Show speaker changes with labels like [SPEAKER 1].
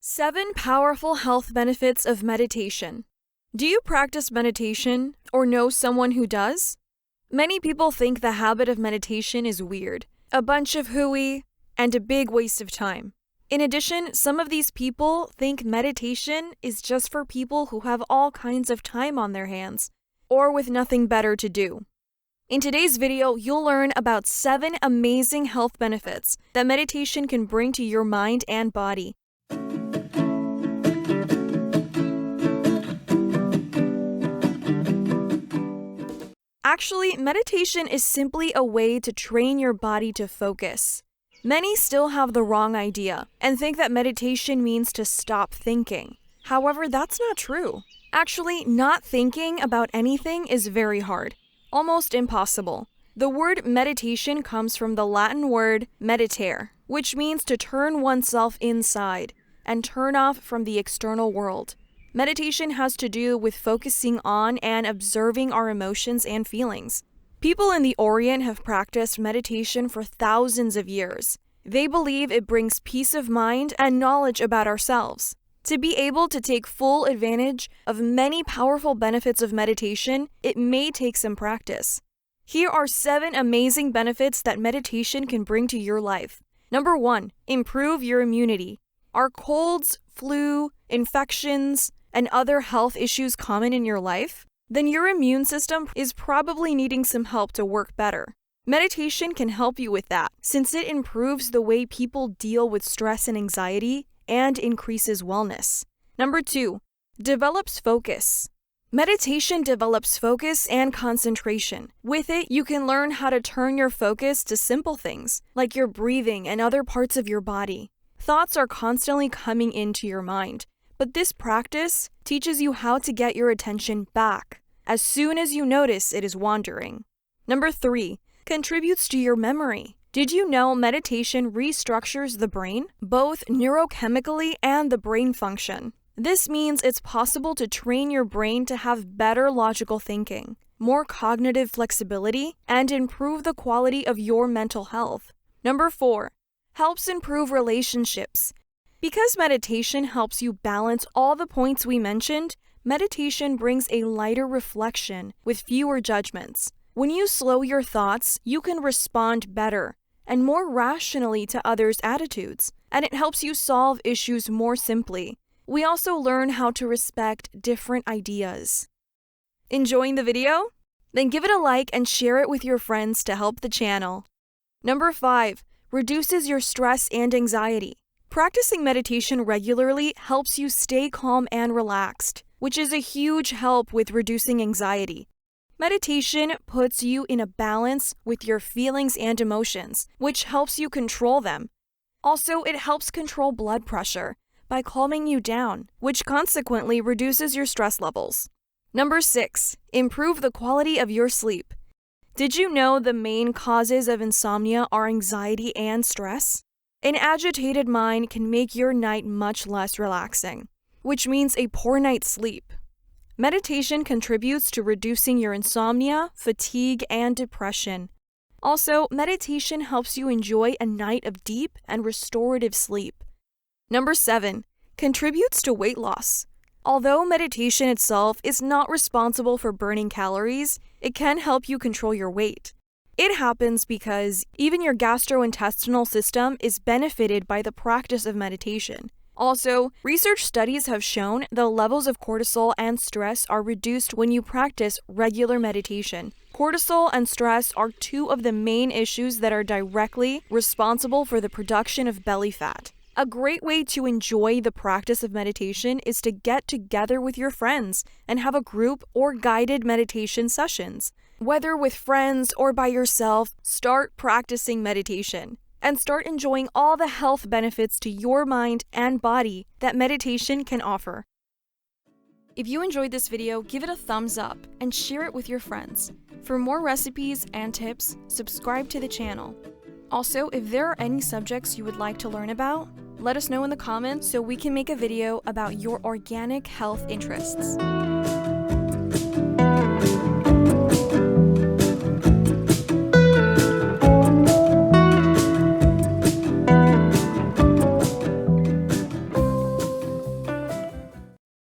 [SPEAKER 1] 7 powerful health benefits of meditation. Do you practice meditation or know someone who does? Many people think the habit of meditation is weird, a bunch of hooey, and a big waste of time. In addition, some of these people think meditation is just for people who have all kinds of time on their hands or with nothing better to do. In today's video, you'll learn about 7 amazing health benefits that meditation can bring to your mind and body. Actually, meditation is simply a way to train your body to focus. Many still have the wrong idea and think that meditation means to stop thinking. However, that's not true. Actually, not thinking about anything is very hard, almost impossible. The word meditation comes from the Latin word meditare, which means to turn oneself inside and turn off from the external world. Meditation has to do with focusing on and observing our emotions and feelings. People in the Orient have practiced meditation for thousands of years. They believe it brings peace of mind and knowledge about ourselves. To be able to take full advantage of many powerful benefits of meditation, it may take some practice. Here are 7 amazing benefits that meditation can bring to your life. Number 1, improve your immunity. Are colds, flu, infections, and other health issues common in your life? Then your immune system is probably needing some help to work better. Meditation can help you with that, since it improves the way people deal with stress and anxiety and increases wellness. Number 2, develops focus. Meditation develops focus and concentration. With it, you can learn how to turn your focus to simple things, like your breathing and other parts of your body. Thoughts are constantly coming into your mind, but this practice teaches you how to get your attention back as soon as you notice it is wandering. Number 3, contributes to your memory. Did you know meditation restructures the brain, both neurochemically and the brain function? This means it's possible to train your brain to have better logical thinking, more cognitive flexibility, and improve the quality of your mental health. Number 4, helps improve relationships. Because meditation helps you balance all the points we mentioned, meditation brings a lighter reflection with fewer judgments. When you slow your thoughts, you can respond better and more rationally to others' attitudes, and it helps you solve issues more simply. We also learn how to respect different ideas. Enjoying the video? Then give it a like and share it with your friends to help the channel. Number 5, reduces your stress and anxiety. Practicing meditation regularly helps you stay calm and relaxed, which is a huge help with reducing anxiety. Meditation puts you in a balance with your feelings and emotions, which helps you control them. Also, it helps control blood pressure by calming you down, which consequently reduces your stress levels. Number 6, improve the quality of your sleep. Did you know the main causes of insomnia are anxiety and stress? An agitated mind can make your night much less relaxing, which means a poor night's sleep. Meditation contributes to reducing your insomnia, fatigue, and depression. Also, meditation helps you enjoy a night of deep and restorative sleep. Number 7, contributes to weight loss. Although meditation itself is not responsible for burning calories, it can help you control your weight. It happens because even your gastrointestinal system is benefited by the practice of meditation. Also, research studies have shown the levels of cortisol and stress are reduced when you practice regular meditation. Cortisol and stress are 2 of the main issues that are directly responsible for the production of belly fat. A great way to enjoy the practice of meditation is to get together with your friends and have a group or guided meditation sessions. Whether with friends or by yourself, start practicing meditation and start enjoying all the health benefits to your mind and body that meditation can offer. If you enjoyed this video, give it a thumbs up and share it with your friends. For more recipes and tips, subscribe to the channel. Also, if there are any subjects you would like to learn about, let us know in the comments so we can make a video about your organic health interests.